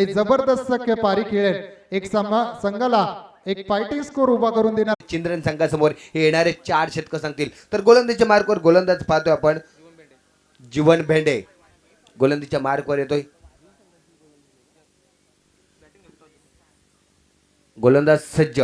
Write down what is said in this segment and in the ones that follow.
जबरदस्त पारी खेळेल एक संघाला एक फायटिंग स्कोर उभा करून देणार चिंद्रन संघासमोर हे येणारे 4 षटक सांगतील तर गोलंदाजीच्या मार्कवर गोलंदाज पाहतोय आपण जीवन भेंडे गोलंदाजीच्या मार्कवर येतोय गोलंदाज सज्ज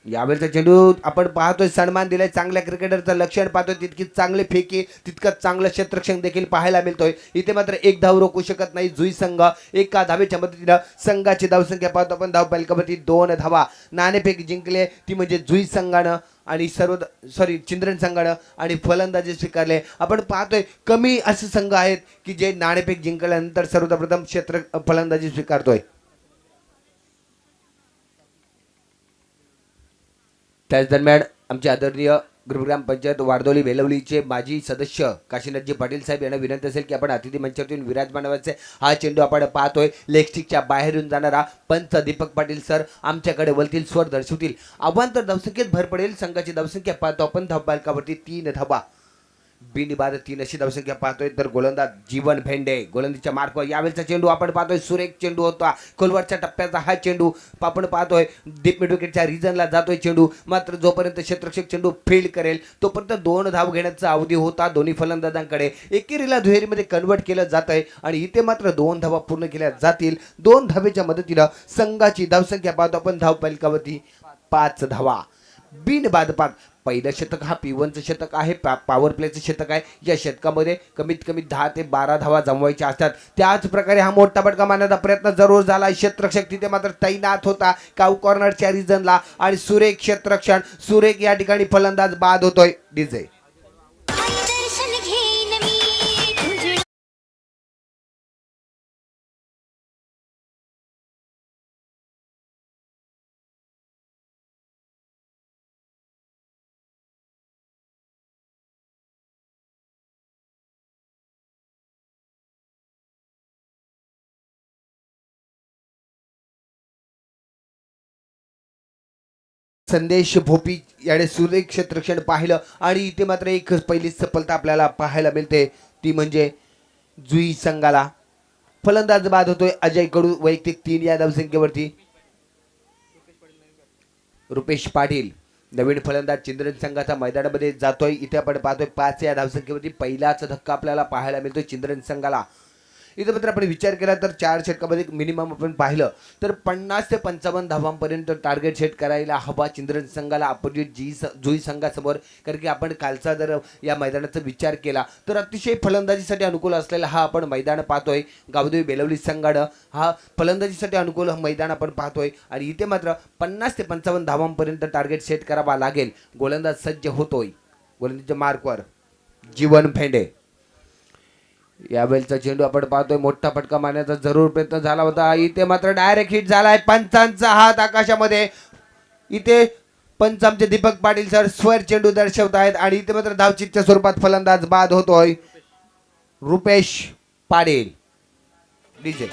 यावेळेचा चेंडू आपण पाहतोय सन्मान दिलाय चांगल्या क्रिकेटरचं लक्षण पाहतोय तितकी चांगले फेकी तितकंच चांगलं क्षेत्ररक्षण देखील पाहायला मिळतोय इथे मात्र एक धाव रोखू शकत नाही जुई संघ एका धावेच्या मदतीनं संघाची धावसंख्या पाहतो आपण धाव पालकावरती 2 धावा नाणेफेक जिंकले ती म्हणजे जुई संघानं आणि चिंद्रन संघानं आणि फलंदाजी स्वीकारले आपण पाहतोय कमी असे संघ आहेत की जे नाणेफेक जिंकल्यानंतर सर्वप्रथम फलंदाजी स्वीकारतोय त्याच दरम्यान आमचे आदरणीय गृहग्राम पंचायत वारदोली बेलवलीचे माजी सदस्य काशीनाथजी पाटील साहेब यांना विनंती असेल की आपण अतिथी मंचावरून विराजमान व्हायचे हा चेंडू आपण पाहतोय लेग स्टिकच्या बाहेरून जाणारा पंच दीपक पाटील सर आमच्याकडे वलतील स्वर दर्शवतील आव्हान तर धावसंख्येत भर पडेल संघाची धावसंख्या पाहतो आपण धावबालकावरती 3 धावा बिनबाद 3 अशी धावसंख्या पाहतोय तर गोलंदाज जीवन भेंडे गोलंदाजीच्या मार्कवर यावेळेचा चेंडू आपण पाहतोय सुरेख चेंडू होता खोलवरच्या टप्प्याचा हा चेंडू आपण पाहतोय डीप मिड विकेटच्या रिजनला जातोय चेंडू मात्र जोपर्यंत क्षेत्ररक्षक चेंडू फील्ड करेल तोपर्यंत 2 धाव घेण्याचा अवधी होता दोन्ही फलंदाजांकडे एकेरीला दुहेरीमध्ये कन्वर्ट केलं जातंय आणि इथे मात्र 2 धावा पूर्ण केल्या जातील 2 धावेच्या मदतीनं संघाची धावसंख्या पाहतो आपण धाव पालकावरती 5 धावा बिनबाद 5 पहिलं शतक हा P1चं शतक आहे पॉवर प्लेचं शतक आहे या शतकामध्ये कमीत कमी 10 ते 12 धावा जमवायच्या असतात त्याच प्रकारे हा मोठा फटका मारण्याचा प्रयत्न जरूर झाला क्षेत्ररक्षक तिथे मात्र तैनात होता काऊ कॉर्नरच्या रिजनला आणि सुरेख क्षेत्ररक्षण सुरेख या ठिकाणी फलंदाज बाद होतोय डीजे संदेश भोपी याने सुरेख क्षेत्ररक्षण पाहिलं आणि इथे मात्र एक पहिलीच सफलता आपल्याला पाहायला मिळते ती म्हणजे जुई संघाला फलंदाज बाद होतोय अजय कडू वैयक्तिक 3 या धावसंख्येवरती रुपेश पाटील नवीन फलंदाज चिंद्रन संघाचा मैदानामध्ये जातोय इथे आपण पाहतोय 5 या धावसंख्येवरती पहिलाच धक्का आपल्याला पाहायला मिळतोय चिंद्रन संघाला इथं मात्र आपण विचार केला तर 4 षटकामध्ये मिनिमम आपण पाहिलं तर 50 ते 55 धावांपर्यंत टार्गेट सेट करायला हवा चिंद्रन संघाला अपोजिट जुई संघासमोर कारण की आपण कालचा जर या मैदानाचा विचार केला तर अतिशय फलंदाजीसाठी अनुकूल असलेला हा आपण मैदान पाहतोय गावदेवी बेलवली संघानं हा फलंदाजीसाठी अनुकूल मैदान आपण पाहतोय आणि इथे मात्र 50 ते 55 धावांपर्यंत टार्गेट सेट करावा लागेल गोलंदाज सज्ज होतोय गोलंदाजीच्या मार्कवर जीवन भेंडे यावेळेचा चेंडू आपण पाहतोय मोठा फटका मारण्याचा जरूर प्रयत्न झाला होता इथे मात्र डायरेक्ट हिट झालाय पंचांचा हात आकाशामध्ये इथे पंच आमचे दीपक पाटील सर स्वर चेंडू दर्शवत आहेत आणि इथे मात्र धावचीच्या स्वरूपात फलंदाज बाद होतोय रुपेश पाटील डीजे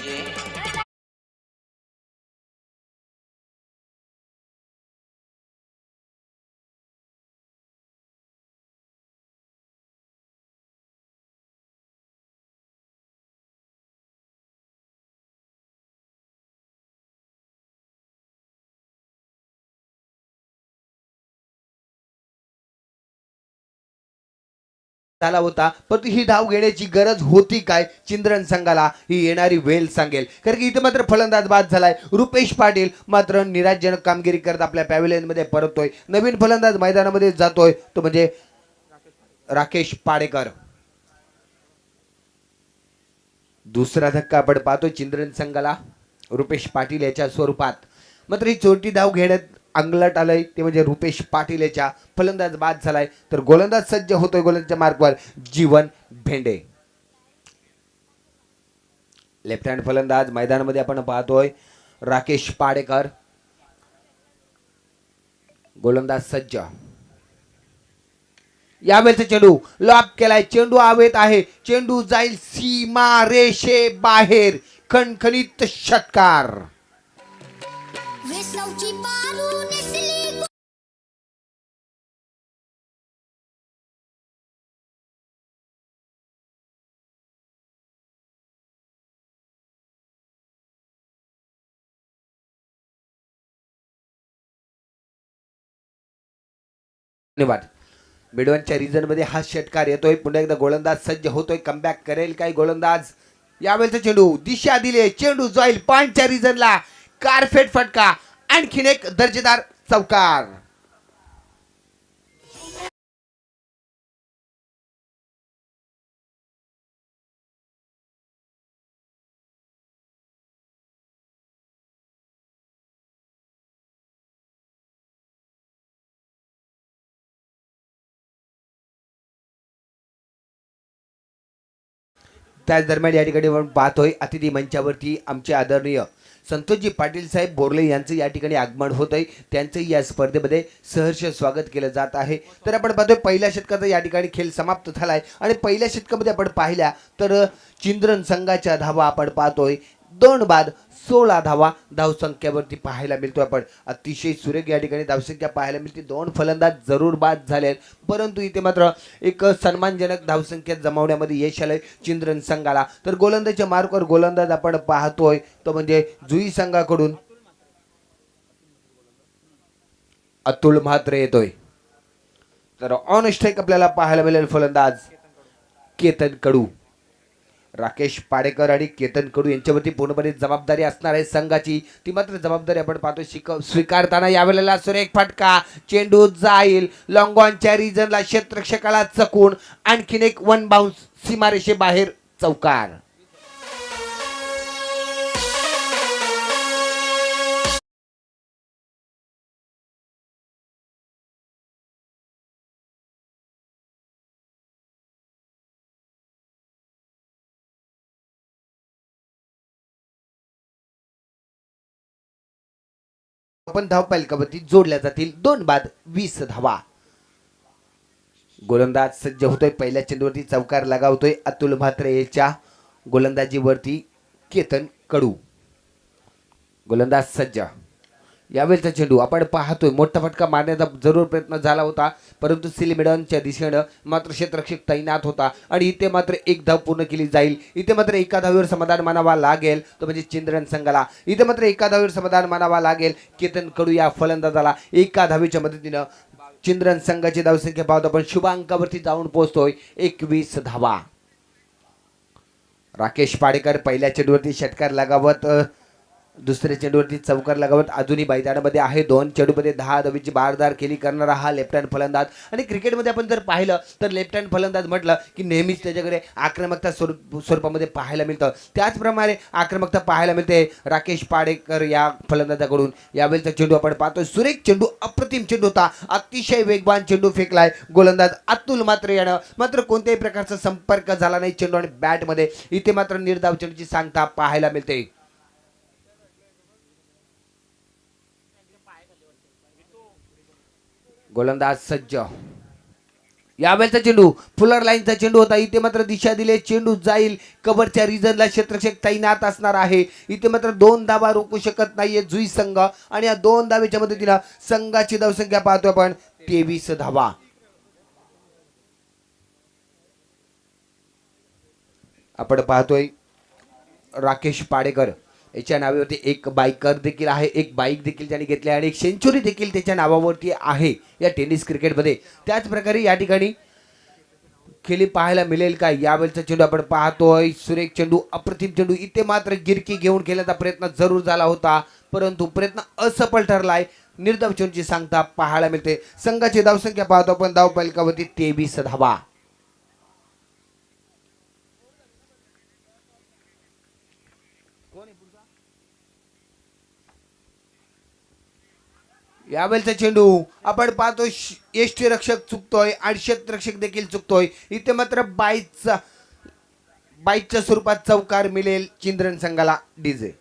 झाला होता परंतु ही धाव घेण्याची गरज होती काय चिंद्रन संघाला ही येणारी वेळ सांगेल कारण की इथे मात्र फलंदाज बाद झालाय रुपेश पाटील मात्र निराशजनक कामगिरी करत आपल्या पॅव्हिलियन मध्ये परततोय नवीन फलंदाज मैदानामध्ये जातोय तो म्हणजे राकेश पाडेकर दुसरा धक्का आपण पाहतोय चिंद्रन संघाला रुपेश पाटील याच्या स्वरूपात मात्र ही चोरटी धाव घेण्यात अंगलट आलंय ते म्हणजे रुपेश पाटील याच्या फलंदाज बाद झालाय तर गोलंदाज सज्ज होतोय गोलंदाजच्या मार्कवर जीवन भेंडे लेफ्ट हँड फलंदाज मैदानामध्ये आपण पाहतोय राकेश पाडेकर गोलंदाज सज्ज यावेळेचा चेंडू लॉक केलाय चेंडू हवेत आहे चेंडू जाईल सीमा रेषे बाहेर खणखणीत षटकार धन्यवाद. मिडवनच्या रिजन मध्ये हा षटकार येतोय. पुन्हा एकदा गोलंदाज सज्ज होतोय. कमबॅक करेल काय गोलंदाज. यावेळेचा चेंडू दिशा दिले. चेंडू जाईल पॉइंटच्या रिजनला. कारफेट फटका. आणखीन एक दर्जेदार चौकार. त्याच दरम्यान या ठिकाणी आपण पाहतोय अतिथी मंचावरती आमचे आदरणीय संतोषजी पाटील साहेब बोर्ले यांचं या ठिकाणी आगमन होत आहे. त्यांचंही या स्पर्धेमध्ये सहर्ष स्वागत केलं जात आहे. तर आपण पाहतोय पहिल्या षटकाचा या ठिकाणी खेळ समाप्त झाला आहे आणि पहिल्या षटकामध्ये आपण पाहिल्या तर चिंद्रन संघाच्या धावा आपण पाहतोय 2 बाद 16 धावा धावसंख्येवरती पाहायला मिळतोय. आपण अतिशय सुरेख या ठिकाणी धावसंख्या पाहायला मिळते. 2 फलंदाज जरूर बाद झाले परंतु इथे मात्र एक सन्मानजनक धावसंख्या जमावण्यामध्ये यश आलंय चिंद्रन संघाला. तर गोलंदाजच्या मार्कवर गोलंदाज आपण पाहतोय तो म्हणजे जुई संघाकडून अतुल म्हात्रे येतोय. तर ऑन स्ट्राईक आपल्याला पाहायला मिळेल फलंदाज केतन कडू. राकेश पाडेकर आणि केतन कडू यांच्यावरती पूर्णपणे जबाबदारी असणार आहे संघाची. ती मात्र जबाबदारी आपण पाहतो स्वीकारताना यावेळेला सुरेख फटका. चेंडू जाईल लॉंग ऑनच्या रिजनला. क्षेत्ररक्षकाला चकून आणखीन एक 1 बाउन्स सीमारेषे बाहेर चौकार. आपण धावपलकावरती जोडल्या जातील 2 बाद 20 धावा. गोलंदाज सज्ज होतोय. पहिल्या चेंडूवरती चौकार लगावतोय अतुल म्हात्रे याच्या गोलंदाजीवरती केतन कडू. गोलंदाज सज्ज. यावेळेचा चेंडू आपण पाहतोय मोठा फटका मारण्याचा जरूर प्रयत्न झाला होता परंतु सिलिमेडनच्या दिशेनं मात्र क्षेत्ररक्षक तैनात होता आणि इथे मात्र एक धाव पूर्ण केली जाईल. इथे मात्र एका धावीवर समाधान मानावा लागेल तो म्हणजे चिंद्रन संघाला. इथे मात्र एका धावीवर समाधान मानावा लागेल केतन कडू या फलंदाजाला. एका धावीच्या मदतीनं चिंद्रन संघाची धावसंख्या पाहतो आपण शुभ अंकावरती जाऊन पोहोचतोय 21 धावा. राकेश पाडेकर पहिल्या चेंडूवरती षटकार लगावत दुसऱ्या चेंडूवरती चौकार लगावत अजूनही मैदानामध्ये आहे. 2 चेंडूमध्ये 10 धावीची बारदार केली करणारा हा लेफ्ट हँड फलंदाज. आणि क्रिकेटमध्ये आपण जर पाहिलं तर लेफ्ट हँड फलंदाज म्हटलं की नेहमीच त्याच्याकडे आक्रमकता स्वरूपामध्ये पाहायला मिळतं. त्याचप्रमाणे आक्रमकता पाहायला मिळते राकेश पाडेकर या फलंदाजाकडून. यावेळेचा चेंडू आपण पाहतोय सुरेख चेंडू. अप्रतिम चेंडू होता. अतिशय वेगवान चेंडू फेकलाय गोलंदाज अतुल म्हात्रे यानं. मात्र कोणत्याही प्रकारचा संपर्क झाला नाही चेंडू आणि बॅटमध्ये. इथे मात्र निर्धाव चेंडूची सांगता पाहायला मिळते. गोलंदाज सज्ज. यावेळेचा चेंडू फुलर लाईनचा चेंडू होता. इथे मात्र दिशा दिले. चेंडू जाईल कव्हरच्या रिजनला. क्षेत्ररक्षक तैनात असणार आहे. इथे मात्र 2 धावा रोखू शकत नाहीये जुई संघ आणि या 2 धावेच्या मदतीनं संघाची धावसंख्या पाहतोय आपण 23 धावा. आपण पाहतोय राकेश पाडेकर याच्या नावावरती एक बाईकर देखील आहे. एक बाईक देखील त्याने घेतली आणि एक सेंचुरी देखील त्याच्या नावावरती आहे या टेनिस क्रिकेटमध्ये. त्याच प्रकारे या ठिकाणी खेळी पाहायला मिळेल का. यावेळेचा चेंडू आपण पाहतोय सुरेख चेंडू. अप्रतिम चेंडू. इथे मात्र गिरकी घेऊन खेळण्याचा प्रयत्न जरूर झाला होता परंतु प्रयत्न असफल ठरलाय. निर्धाव चेंडूची सांगता पाहायला मिळते. संघाची धावसंख्या पाहतो आपण धावपलकावरती 23 धावा. यावेळेचा चेंडू आपण पाहतो यष्टीरक्षक चुकतोय आणि क्षेत्ररक्षक देखील चुकतोय. इथे मात्र बाईकच्या स्वरूपात चौकार मिळेल चिंद्रन संघाला. डीजे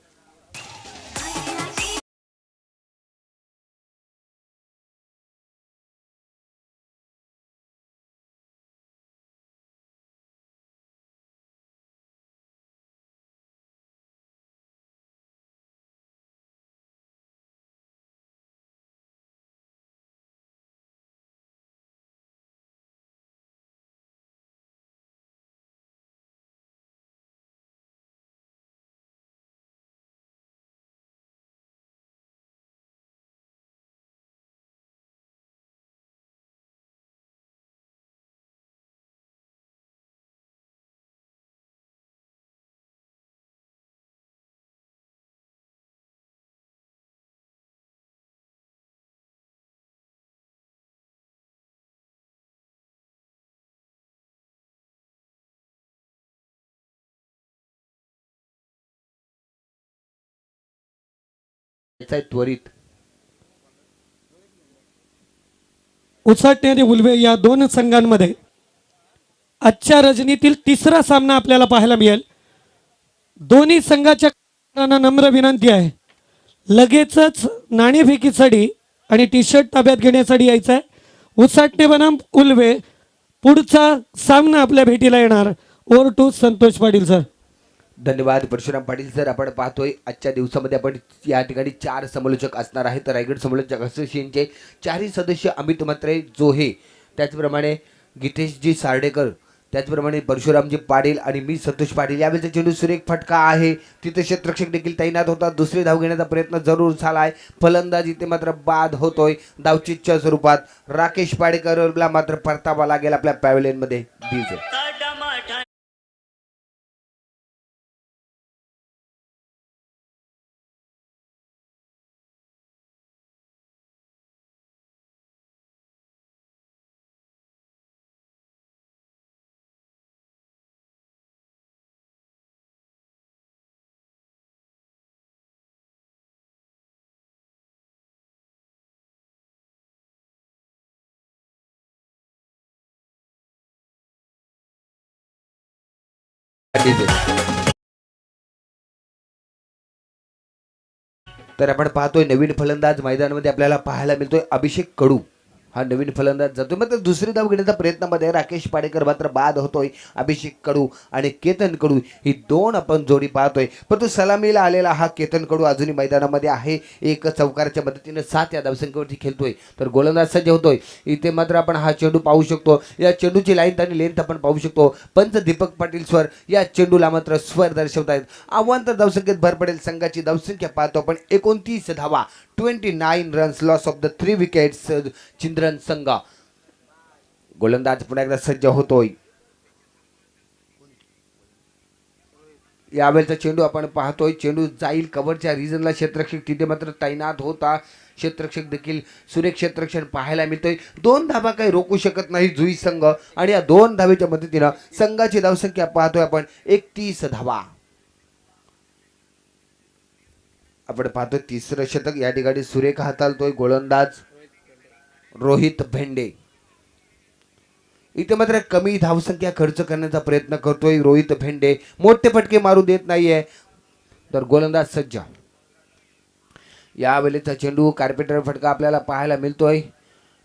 त्वरित उसाटणे आणि उलवे या दोन संघांमध्ये आजच्या रजनीतील तिसरा सामना आपल्याला पाहायला मिळेल. दोन्ही संघाच्या खेळाडूंना नम्र विनंती आहे, लगेचच नाणेफेकीसाठी आणि टी शर्ट ताब्यात घेण्यासाठी यायचं आहे. उसाटणे बनाम उलवे पुढचा सामना आपल्या भेटीला येणार. Over to Santosh Patil sir. धन्यवाद परशुराम पाटील सर. आपण पाहतोय आजच्या दिवसामध्ये आपण या ठिकाणी 4 समालोचक असणार आहेत. तर रायगड समालोचक असोसिएशनचे 4ही सदस्य अमित म्हात्रे जोहे, त्याचप्रमाणे गीतेशजी सार्डेकर, त्याचप्रमाणे परशुरामजी पाटील आणि मी संतोष पाटील. यावेळेचा चेंडू सुरेख फटका आहे, तिथे क्षेत्ररक्षक देखील तैनात होता. दुसरी धाव घेण्याचा प्रयत्न जरूर झाला आहे. फलंदाज इथे मात्र बाद होतोय धावचीच्या स्वरूपात. राकेश पाडेकरला मात्र परतावा लागेल आपल्या पॅव्हलियनमध्ये. बीज तर आपण पाहतोय नवीन फलंदाज मैदानामध्ये आपल्याला पाहायला मिळतोय अभिषेक कडू. हा नवीन फलंदाज जातोय, मात्र दुसरी धाव घेण्याच्या प्रयत्नामध्ये राकेश पाडेकर मात्र बाद होतोय. अभिषेक कडू आणि केतन कडू ही दोन आपण जोडी पाहतोय, परंतु सलामीला आलेला हा केतन कडू अजूनही मैदानामध्ये आहे. एक चौकारच्या मदतीने 7 या धावसंख्येवरती खेळतोय. तर गोलंदाज सज्ज होतोय. इथे मात्र आपण हा चेंडू पाहू शकतो. या चेंडूची लाईन आणि लेंथ आपण पाहू शकतो. पंच दीपक पाटील स्वर या चेंडूला मात्र स्वर दर्शवतायत. अवांतर धावसंख्येत भर पडेल. संघाची धावसंख्या पाहतो आपण 29 धावा, 29 runs, loss of the 3 wickets. चिंद्रन संघ. गोलंदाज पुन्हा एकदा सज्ज होतोय. यावेळेचा चेंडू आपण पाहतोय, चेंडू जाईल कव्हरच्या रिजनला. क्षेत्ररक्षक तिथे मात्र तैनात होता. क्षेत्ररक्षक देखील सुरेख क्षेत्ररक्षण पाहायला मिळतोय. 2 धावा काही रोखू शकत नाही जुई संघ, आणि या 2 धावेच्या मदतीनं संघाची धावसंख्या पाहतोय आपण 31 धावा. आपण पाहतोय तिसरं शतक या ठिकाणी सुरेख हाताळतोय गोलंदाज रोहित भेंडे. इथे मात्र कमी धावसंख्या खर्च करण्याचा प्रयत्न करतोय रोहित भेंडे. मोठे फटके मारू देत नाहीये. तर गोलंदाज सज्ज. यावेळेचा चेंडू कार्पेटर फटका आपल्याला पाहायला मिळतोय.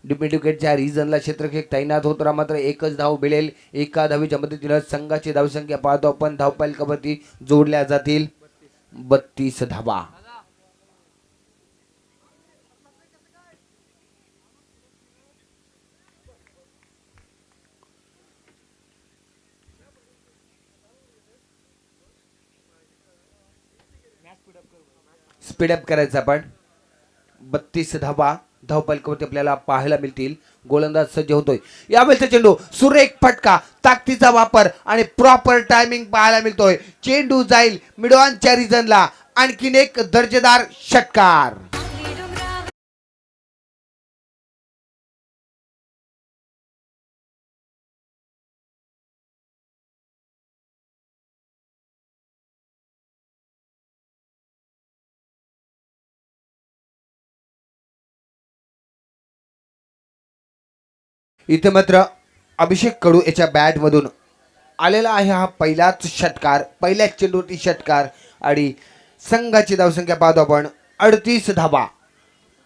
डिमिड विकेटच्या रिजनला क्षेत्ररक्षक तैनात होत मात्र एकच धाव मिळेल. एका धावेच्या मदतीनं संघाची धावसंख्या पाहतो आपण धावपालकावरती जोडल्या जातील 32 धावा. स्पीडअप करायचं आपण. 32 धावा धावपलकावरती आपल्याला पाहायला मिळतील. गोलंदाज सज्ज होतोय. यावेळेचा चेंडू सुरेख फटका, ताकदीचा वापर आणि प्रॉपर टायमिंग पाहायला मिळतोय. चेंडू जाईल मिडऑनच्या रिजनला. आणखीन एक दर्जेदार षटकार. इथे मात्र अभिषेक कडू याच्या बॅट मधून आलेला आहे हा पहिलाच षटकार, पहिल्याच चेंडूवरती षटकार. आणि संघाची धावसंख्या पाहतो आपण 38 धावा,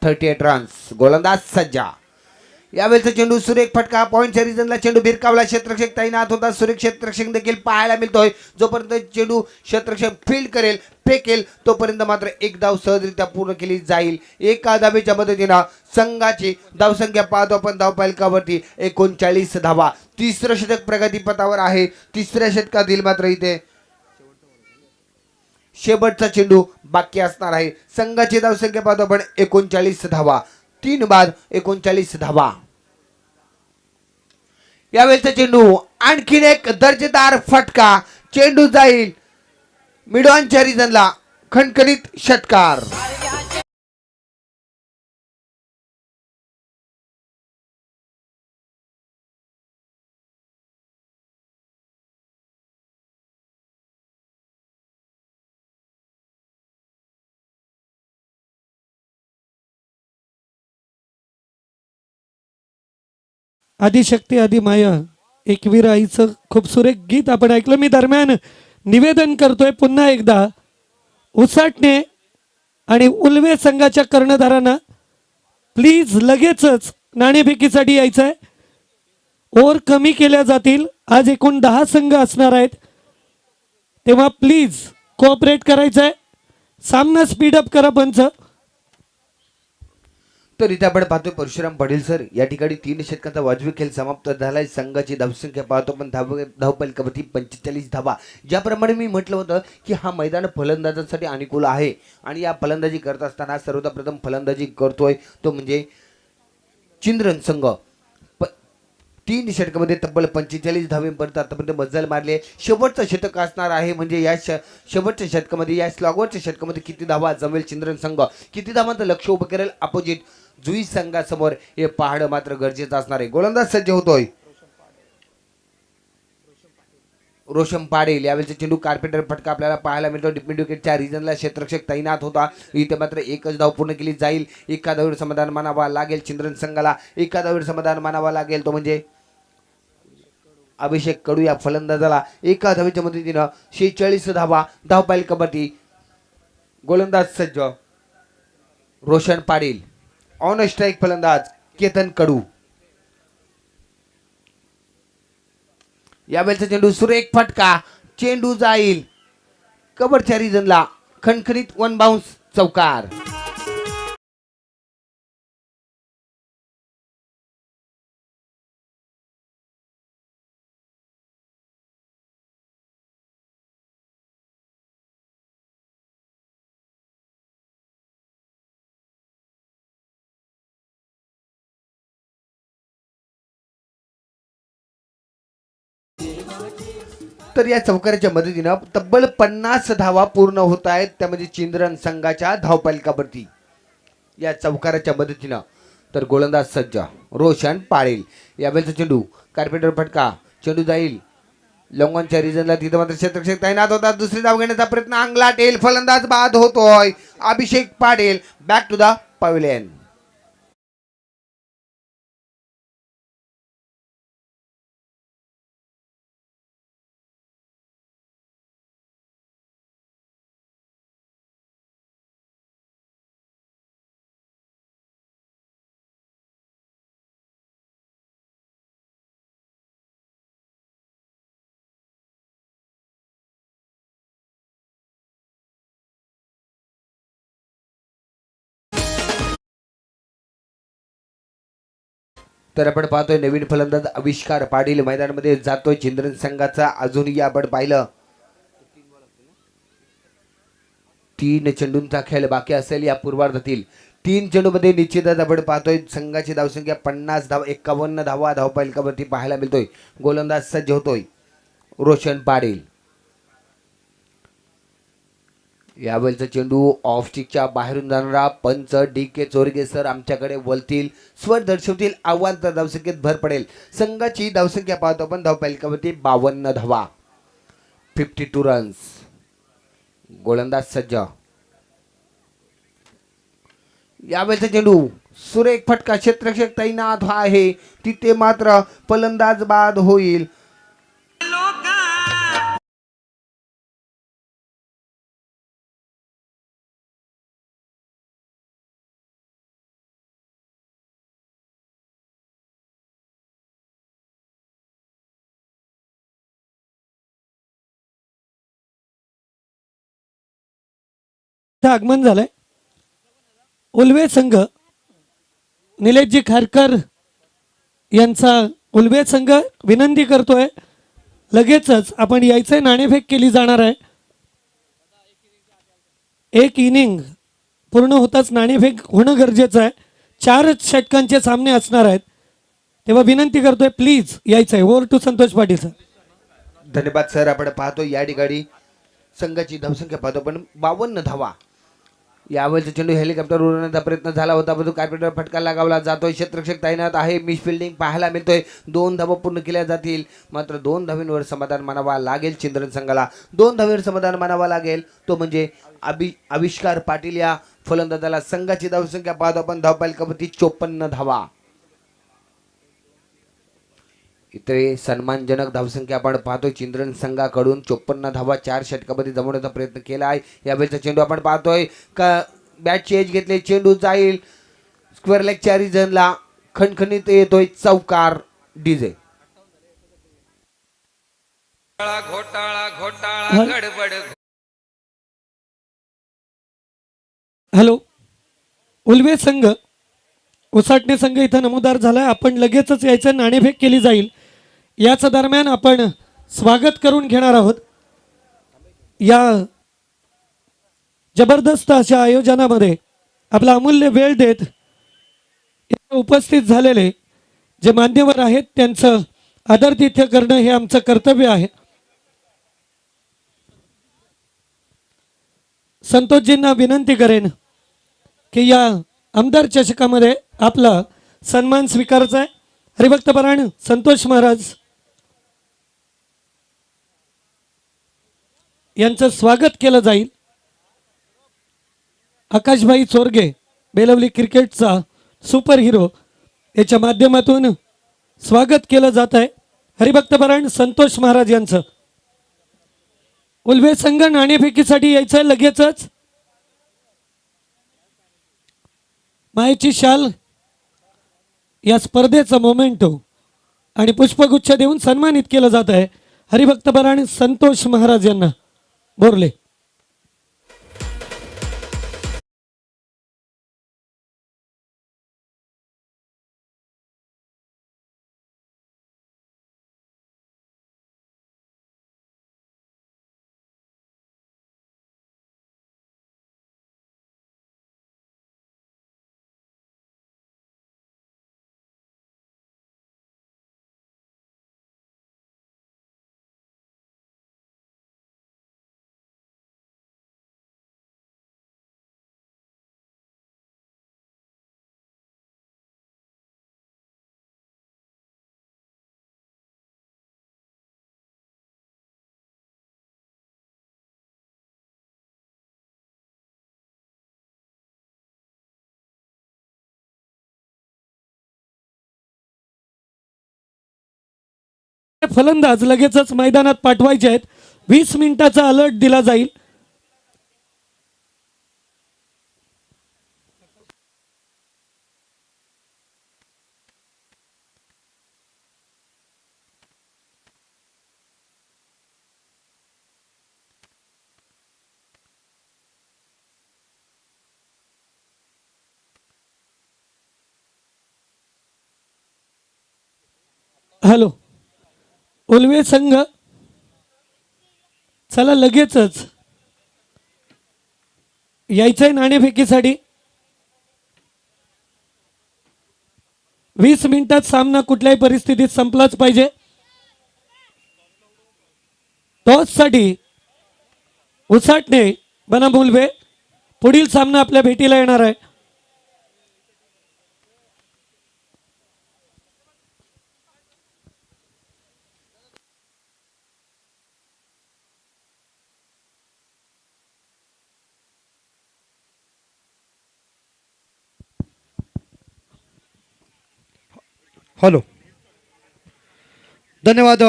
38 रन्स. गोलंदाज सज्जा. यावेळेचा चेंडू सुरेख फटका, पॉईंटच्या रिजनला चेंडू भिरकावला. क्षेत्ररक्षक तैनात होता. सुरेख क्षेत्ररक्षक देखील पाहायला मिळतोय. जोपर्यंत चेंडू क्षेत्ररक्षक फील्ड करेल, फेकेल, तोपर्यंत मात्र एक धाव सहजरित्या पूर्ण केली जाईल. एका धावेच्या मदतीनं संघाची धावसंख्या पाहतो आपण धावपालकावरती 39 धावा. तिसरं षटक प्रगतीपथावर आहे. तिसऱ्या षटकातील मात्र इथे शेवटचा चेंडू बाकी असणार आहे. संघाची धावसंख्या पाहतो आपण 39 धावा, 3 बाद 39 धावा. यावेळेचा चेंडू आणखीन एक दर्जेदार फटका. चेंडू जाईल मिडऑनच्या रिजनला. खणखणीत षटकार. आदिशक्ती आदिमाया एकवीर आईचं खूप सुरेख गीत आपण ऐकलं. मी दरम्यान निवेदन करतोय पुन्हा एकदा, उसाटणे आणि उल्वे संघाच्या कर्णधारांना प्लीज लगेचच नाणेफेकीसाठी यायचं आहे. ओव्हर कमी केल्या जातील. आज एकूण 10 संघ असणार आहेत, तेव्हा प्लीज कोऑपरेट करायचं आहे. सामना स्पीडअप करा पंच. तर इथे आपण पाहतोय परशुराम पाटील सर या ठिकाणी 3 षटकांचा वाजवी खेळ समाप्त झालाय. संघाची धावसंख्या पाहतो पण धावपल कबड्डी 45 धावा. ज्याप्रमाणे मी म्हटलं होतं की हा मैदान फलंदाजांसाठी अनुकूल आहे आणि या फलंदाजी करत असताना सर्वप्रथम फलंदाजी करतोय तो म्हणजे चिंद्रन संघ. 3 षटकामध्ये तब्बल 45 धावेपर्यंत आतापर्यंत मजल मारले. शेवटचं षटक असणार आहे म्हणजे या शेवटच्या षटकामध्ये या स्लॉगवरच्या षटकामध्ये किती धावा जमेल चिंद्रन संघ, किती धावांचं लक्ष उभं करेल अपोजिट जुई संघासमोर हे पाहणं मात्र गरजेचं असणार आहे. गोलंदाज सज्ज होतोय रोशन पाटील. यावेळेचा चेंडू कार्पेंटर फटका आपल्याला पाहायला मिळतो. डिपेंड विकेटच्या रिजनला क्षेत्ररक्षक तैनात होता. इथे मात्र एकच धाव पूर्ण केली जाईल. एका धावीवर समाधान मानावा लागेल चिंद्रन संघाला. एका धावीवर समाधान मानावा लागेल तो म्हणजे अभिषेक कडू या फलंदाजाला. एका धावेच्या मदतीनं 46 धावा धावपाईल कबड्डी. गोलंदाज सज्ज रोशन पाटील. ऑन स्ट्राईक फलंदाज केतन कडू. यावेळेचा चेंडू सुरेख फटका. चेंडू जाईल कबरच्या रिजनला. खणखणीत 1 बाउन्स चौकार. तर या चौकाराच्या मदतीनं तब्बल 50 धावा पूर्ण होत आहेत. त्यामध्ये चिंद्रन संघाच्या धावपालिकावरती या चौकाराच्या मदतीनं. तर गोलंदाज सज्ज रोशन पाटील. यावेळेचा चेंडू कार्पेंटर फटका. चेंडू जाईल लॉंगॉनच्या रिजनला. तिथं मात्र क्षेत्ररक्षक तैनात होता. दुसरी धाव घेण्याचा प्रयत्न अंगलाट येईल. फलंदाज बाद होतोय Abhishek Patil. Back to the pavilion. तर आपण पाहतोय नवीन फलंदाज आविष्कार पाटील मैदानामध्ये जातोय चिंद्रन संघाचा. अजूनही आपण पाहिलं 3 चेंडूंचा खेळ बाकी असेल या पूर्वार्धातील. 3 चेंडूमध्ये निश्चितच आपण पाहतोय संघाची धावसंख्या 50 धाव 51 धावा धावपालिकावरती पाहायला मिळतोय. गोलंदाज सज्ज होतोय रोशन पाटील. यावेळेचा चेंडू ऑफ स्टिकच्या बाहेरून जाणारा पंच DK चोरगे सर आमच्याकडे वळतील. स्वर दर्शवतील. आव्हान तर धावसंख्येत भर पडेल. संघाची धावसंख्या पाहतो आपण धावपालिकावरती 52 धावा 52 रन्स. गोलंदाज सज्ज. यावेळेचा चेंडू सुरेख फटका. क्षेत्ररक्षक तैनात आहे. तिथे मात्र फलंदाज बाद होईल. आगमन झालंय. उल्वे संघ निलेशजी खारकर यांचा उल्वे संघ विनंती करतोय लगेचच आपण यायचंय. नाणेफेक केली जाणार आहे. एक इनिंग पूर्ण होताच नाणेफेक होणं गरजेचं आहे. 4 षटकांचे सामने असणार आहेत, तेव्हा विनंती करतोय प्लीज यायचंय. Over to Santosh Patil sir. धन्यवाद सर. आपण पाहतो या ठिकाणी संघाची धावसंख्या पाहतो पण 52 धावा. यावेळेचा चेंडू हेलिकॉप्टर उडवण्याचा प्रयत्न झाला होता परंतु कार्पेंटर फटका लगावला जातोय. क्षेत्ररक्षक तैनात आहे. मिस फिल्डिंग पाहायला मिळतोय. 2 धावा पूर्ण केल्या जातील. मात्र 2 धावींवर समाधान मानावा लागेल चिंद्रन संघाला. 2 धावींवर समाधान मानावा लागेल तो म्हणजे आविष्कार पाटील या फलंदाजाला. संघाची धावसंख्या पाहतो आपण धावपालिकावरती 54 धावा. इथे सन्मानजनक धावसंख्या आपण पाहतोय. चिंद्रन संघाकडून 54 धावा 4 षटकामध्ये जमवण्याचा प्रयत्न केला आहे. यावेळेचा चेंडू आपण पाहतोय का बॅटची एज घेतले, चेंडू जाईल स्क्वेअर लेगच्या रिजनला, खणखणीत येतोय चौकार. डीजे हॅलो, उल्वे संघ उसाटणे संघ इथं नमूदार झालाय. आपण लगेचच यायचं, नाणेफेक केली जाईल. याच दरम्यान आपण स्वागत करून घेणार आहोत. या जबरदस्त अशा आयोजनामध्ये आपला अमूल्य वेळ देत इथे उपस्थित झालेले जे मान्यवर आहेत त्यांचं आदरातिथ्य करणं हे आमचं कर्तव्य आहे. संतोषजींना विनंती करेन की या आमदार चषकामध्ये आपला सन्मान स्वीकारायचा आहे. हरिभक्तपरायण संतोष महाराज यांचं स्वागत केलं जाईल. आकाशभाई चोरगे बेलवली क्रिकेटचा सुपर हिरो याच्या माध्यमातून स्वागत केलं जात आहे. हरिभक्तपरायण संतोष महाराज यांचं. उल्वे संघ नाणेफेकीसाठी यायचं लगेचच. मायेची शाल या स्पर्धेचा मोमेंटो आणि पुष्पगुच्छ देऊन सन्मानित केलं जात आहे हरिभक्तपरायण संतोष महाराज यांना. बोरले फलंदाज लगेचच मैदानात पाठवायचे आहेत. 20 मिनिटाचा अलर्ट दिला जाईल. हॅलो, उल्वे संघ चला लगेचच यायचंय नाणेफेकीसाठी. 20 मिनिटात सामना कुठल्याही परिस्थितीत संपलाच पाहिजे. टॉस साठी उसाटणे बनाम उल्वे पुढील सामना आपल्या भेटीला येणार आहे. हेलो, धन्यवाद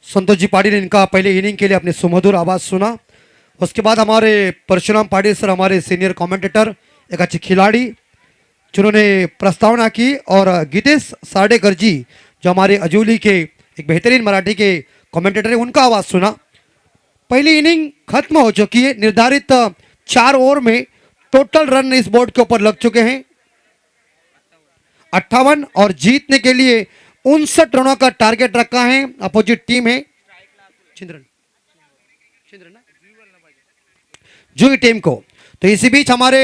संतोष जी पाटिल, इनका पहले इनिंग के लिए अपने सुमधुर आवाज़ सुना. उसके बाद हमारे परशुराम पाटिल सर, हमारे सीनियर कमेंटेटर, एक अच्छे खिलाड़ी जिन्होंने प्रस्तावना की, और गीतेश सार्डेकर जी जो हमारे अजूली के एक बेहतरीन मराठी के कमेंटेटर हैं, उनका आवाज़ सुना. पहली इनिंग खत्म हो चुकी है. निर्धारित 4 ओवर में टोटल रन इस बोर्ड के ऊपर लग चुके हैं 58, और जीतने के लिए 59 रनों का टारगेट रखा है अपोजिट टीम है जूही टीम को. तो इसी बीच हमारे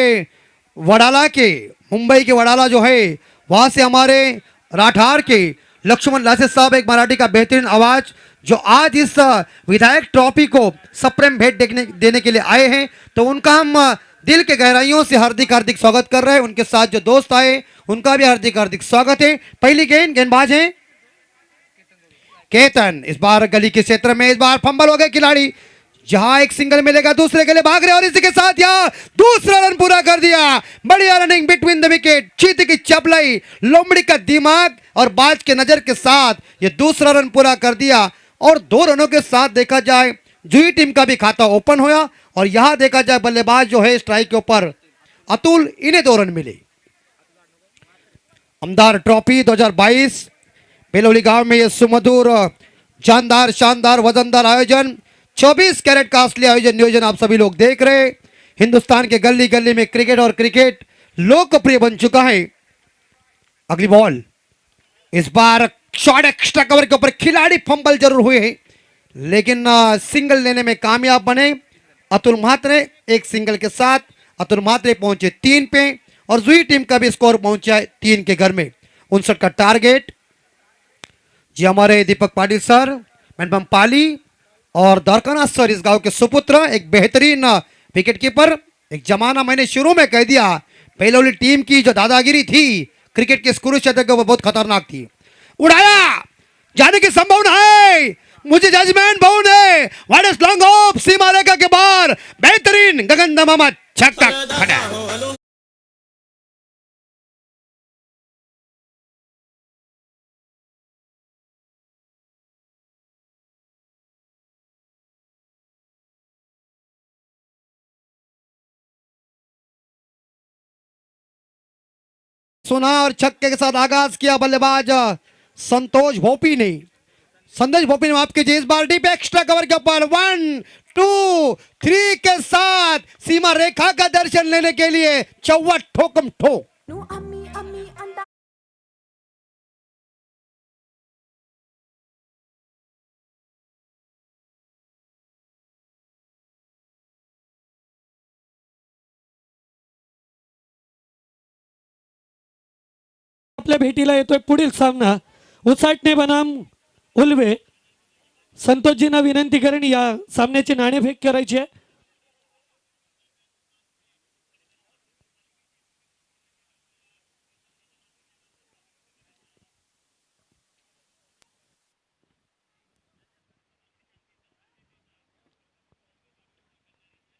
वडाला के, मुंबई के वडाला जो है, वहां से हमारे राठार के लक्ष्मण लासे साहब, एक मराठी का बेहतरीन आवाज, जो आज इस विधायक ट्रॉफी को सप्रेम भेंट देने के लिए आए हैं. तो उनका हम दिल के गहराइयों से हार्दिक हार्दिक स्वागत कर रहे हैं. उनके साथ जो दोस्त आए उनका भी हार्दिक हार्दिक स्वागत है. पहली गेंदबाज है केतन. इस बार गली के क्षेत्र में, इस बार फंबल हो गए खिलाड़ी, जहां एक सिंगल मिलेगा दूसरे के लिए भाग रहे और इसी के साथ यहाँ दूसरा रन पूरा कर दिया। बढ़िया रनिंग बिटवीन द विकेट, चीते की चपलाई, लोमड़ी का दिमाग और बाज के नजर के साथ ये दूसरा रन पूरा कर दिया। और 2 रनों के साथ देखा जाए जुई टीम का भी खाता ओपन होया और यहां देखा जाए बल्लेबाज जो है स्ट्राइक के ऊपर अतुल, इन्हें 2 रन मिले। अमदार ट्रॉफी 2022 बेलोली गांव में ये सुमधुर जानदार शानदार वजनदार आयोजन, 24 कैरेट का असली आयोजन नियोजन आप सभी लोग देख रहे। हिंदुस्तान के गली गली में क्रिकेट और क्रिकेट लोकप्रिय बन चुका है। अगली बॉल, इस बार शॉर्ट एक्स्ट्रा कवर के ऊपर खिलाड़ी फंबल जरूर हुए हैं लेकिन सिंगल लेने में कामयाब बने अतुल म्हात्रे। एक सिंगल के साथ अतुल म्हात्रे पहुंचे 3 पे और जुई टीम का भी स्कोर पहुंचा है 3 के घर में। 59 का टारगेट जी हमारे दीपक पाटिल सर, मैडम पाली और द्वारकानाथ सर इस गांव के सुपुत्र, एक बेहतरीन विकेट कीपर। एक जमाना मैंने शुरू में कह दिया बेलोली टीम की जो दादागिरी थी क्रिकेट के स्कूल क्षेत्र के वो बहुत खतरनाक थी। उड़ाया, जाने की संभावना है, मुझे जजमेंट बहुत है। व्हाट इज लॉन्ग ऑफ सीमा रेखा के बाहर, बेहतरीन गगन दमामा छक्का खड़ा। सुना और छक्के के साथ आगाज किया बल्लेबाज संतोष भोपी ने। संदेश भोपी ने आपके इस बार डीप एक्स्ट्रा कवर के ऊपर 1 2 3 के साथ सीमा रेखा का दर्शन लेने के लिए चौवा ठोकम ठोक। आपल्या भेटीला येतोय पुढील सामना उसाटणे बनाम उल्वे। संतोषजींना विनंती करेन या सामन्याची नाणेफेक करायची आहे।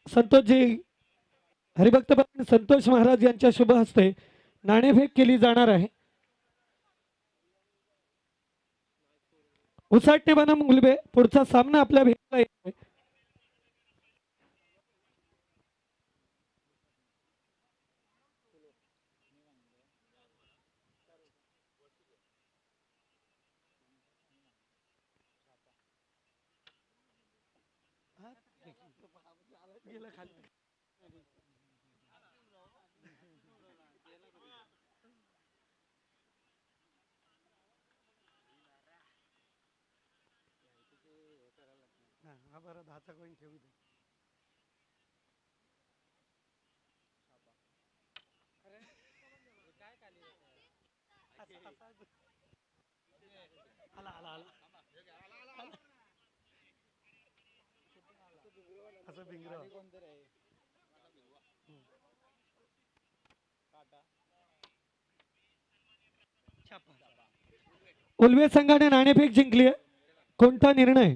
संतोषजी हरिभक्त संतोष महाराज यांच्या शुभ हस्ते नाणेफेक केली जाणार आहे। उसाटणे बनाम उल्वे पुढचा सामना आपल्या भेटीला येतोय। उल्वे संघाने नाणेफेक जिंकली आहे। कोणता निर्णय?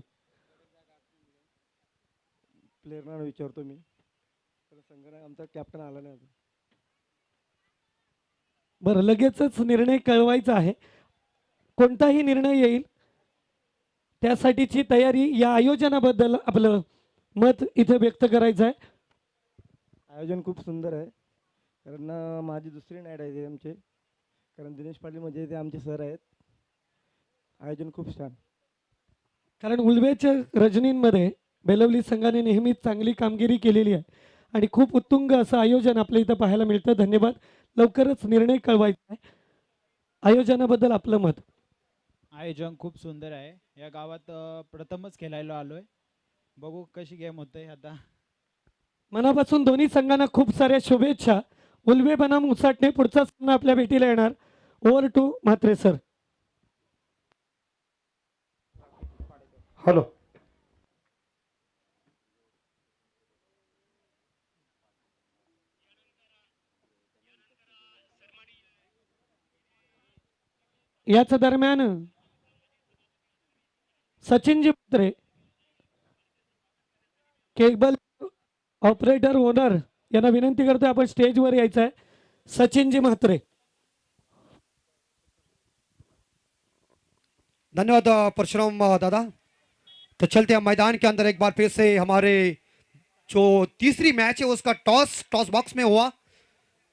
प्लेअरना विचारतो मी, तर संघाने आमचा कॅप्टन आला नाही अजून. बरं, लगेचच निर्णय कळवायचा आहे। कोणताही निर्णय येईल त्यासाठीची तयारी, या आयोजनाबद्दल आपलं मत इथे व्यक्त करायचं आहे। आयोजन खूप सुंदर आहे, कारण माझी दुसरी नाईट आहे ते आमचे, कारण दिनेश पाटील म्हणजे ते आमचे सर आहेत. आयोजन खूप छान. कारण उल्वेच्या रजनींमध्ये बेलवली संघाने नेहमीच चांगली कामगिरी केलेली आहे आणि खूप उत्तुंग असं आयोजन आपल्या इथं पाहायला मिळतं। धन्यवाद। लवकरच निर्णय कळवायचा आहे। आयोजनाबद्दल आपलं मत? आयोजन खूप सुंदर आहे। या गावात प्रथमच खेळायला आलोय, बघू कशी गेम होते आता। मनापासून दोन्ही संघांना खूप साऱ्या शुभेच्छा। उल्वे बनाम उसाटणे पुढचा सामना आपल्या भेटीला येणार। Over to Mhatre sir. Hello, याच दरम्यान Sachinji Mhatre cable operator owner यांना विनंती करतोय आपण स्टेजवर यायचं आहे. सचिनजी म्हात्रे. धन्यवाद परशुराम दादा। तो चलते हैं मैदान के अंदर एक बार फिर से हमारे जो तीसरी मैच है उसका टॉस बॉक्स में हुआ।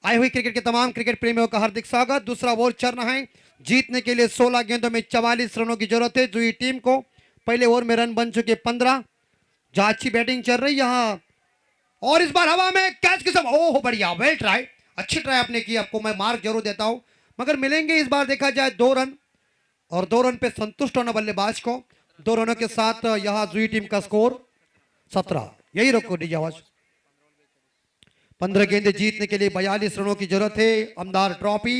आए हुए क्रिकेट के तमाम क्रिकेट प्रेमियों का हार्दिक स्वागत। दूसरा ओवर चल रहा है, जीतने के लिए 16 गेंदों में 44 रनों की जरूरत है जुई टीम को। पहले ओवर में रन बन चुके 15। जहां अच्छी बैटिंग चल रही यहाँ, और इस बार हवा में कैच के सब, ओह बढ़िया, वेल ट्राई, अच्छी ट्राई आपने की, आपको मैं मार्क जरूर देता हूं। मगर मिलेंगे इस बार देखा जाए 2 रन, और 2 रन पे संतुष्ट होना बल्लेबाज को। 2 रनों के साथ यहाँ जुई टीम का स्कोर 17। यही रोको डीजे आवाज। 15 गेंदे जीतने के लिए 42 रनों की जरूरत है। अमदार ट्रॉफी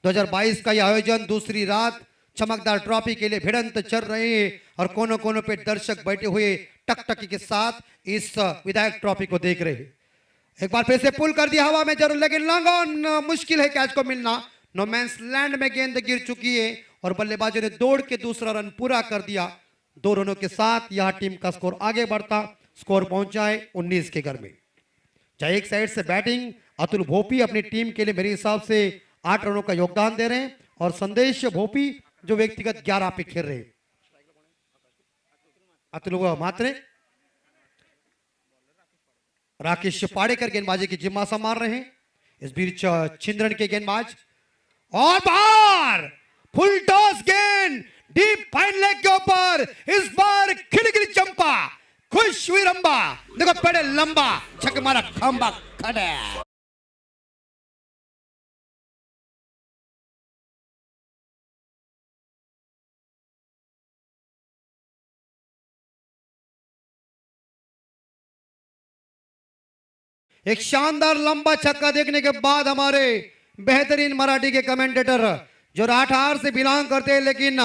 2022 का यह आयोजन दूसरी रात चमकदार ट्रॉफी के लिए भिड़ंत चल रहे हैं, और कोनों कोनों पे दर्शक बैठे हुए टकटकी के साथ इस विधायक ट्रॉफी को देख रहे हैं। एक बार फिर से पुल कर दिया हवा में जरूर, लेकिन लॉन्ग ऑन, मुश्किल है कैच को मिलना। नो मैंस लैंड में गेंद गिर चुकी है, और बल्लेबाजों ने दौड़ के दूसरा रन पूरा कर दिया। 2 रनों के साथ यह टीम का स्कोर आगे बढ़ता, स्कोर पहुंचा है 19 के घर में। चाहे एक साइड से बैटिंग अतुल भोपी अपनी टीम के लिए मेरे हिसाब से 8 रनों का योगदान दे रहे हैं, और संदेश भोपी जो व्यक्तिगत 11 पे खेल रहे हैं। अतुल मात्रे, राकेश पाड़ेकर गेंदबाजी की जिम्मा संभाल रहे हैं। इस बीच छिंदरन के गेंदबाज, और बाहर फुल टॉस गेंद डीप फाइन लेग के ऊपर, इस बार खिलखिली चंपा, खुश हुई रंबा, देखो पड़े लंबा, छक मारा खंबा खड़े। एक शानदार लंबा छक्का देखने के बाद हमारे बेहतरीन मराठी के कमेंटेटर जो राठौर से बिलोंग करते हैं लेकिन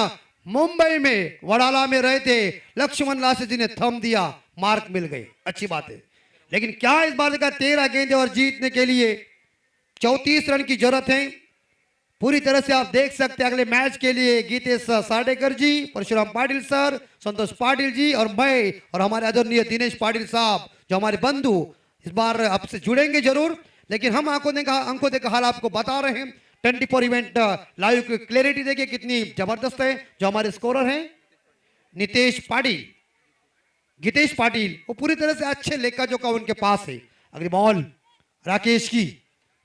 मुंबई में वडाला में रहते, लक्ष्मण लासे जी ने थम दिया, मार्क मिल गए, अच्छी बात है। लेकिन क्या इस बार का 13 गेंदे और जीतने के लिए 34 रन की जरूरत है। पूरी तरह से आप देख सकते हैं अगले मैच के लिए गीतेश साडेकर जी, परशुराम पाटिल सर, संतोष पाटिल जी और मैं और हमारे आदरणीय दिनेश पाटिल साहब जो हमारे बंधु इस बार आपसे जुड़ेंगे जरूर। लेकिन हम अंकों देखा हाल आपको बता रहे हैं। 24 इवेंट लाइव की क्लैरिटी देखिए कितनी जबरदस्त है। जो हमारे स्कोरर हैं नितेश पाटिल, गीतेश पाटिल, वो पूरी तरह से अच्छे लेखा जो का उनके पास है। अगली बॉल राकेश की,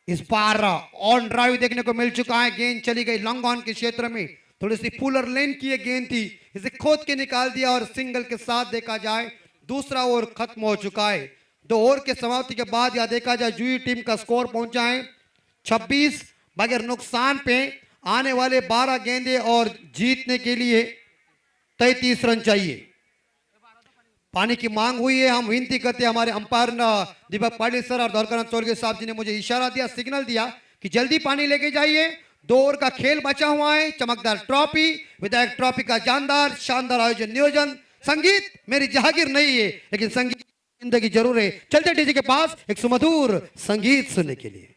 इस बार ऑन ड्राइव देखने को मिल चुका है। गेंद चली गई लॉन्ग ऑन के क्षेत्र में, थोड़ी सी फुलर लेन की गेंद थी, इसे खोद के निकाल दिया, और सिंगल के साथ देखा जाए दूसरा ओवर खत्म हो चुका है। 2 ओवर के समाप्ति के बाद यह देखा जाए जुई टीम का स्कोर पहुंचा है 26। बगैर नुकसान पे आने वाले 12 गेंदे और जीतने के लिए 33 रन चाहिए। पानी की मांग हुई है। हम विनती करते हैं हमारे अंपायर दीपक पाटिल सर और द्वारकानाथ चौरगे साहब जी ने मुझे इशारा दिया, सिग्नल दिया कि जल्दी पानी लेके जाइए। 2 ओवर का खेल बचा हुआ है। चमकदार ट्रॉफी, विधायक ट्रॉफी का जानदार शानदार आयोजन नियोजन। संगीत मेरी जहागीर नहीं है, लेकिन संगीत जिंदगी जरूर है। चलते डीजे के पास एक सुमधुर संगीत सुनने के लिए।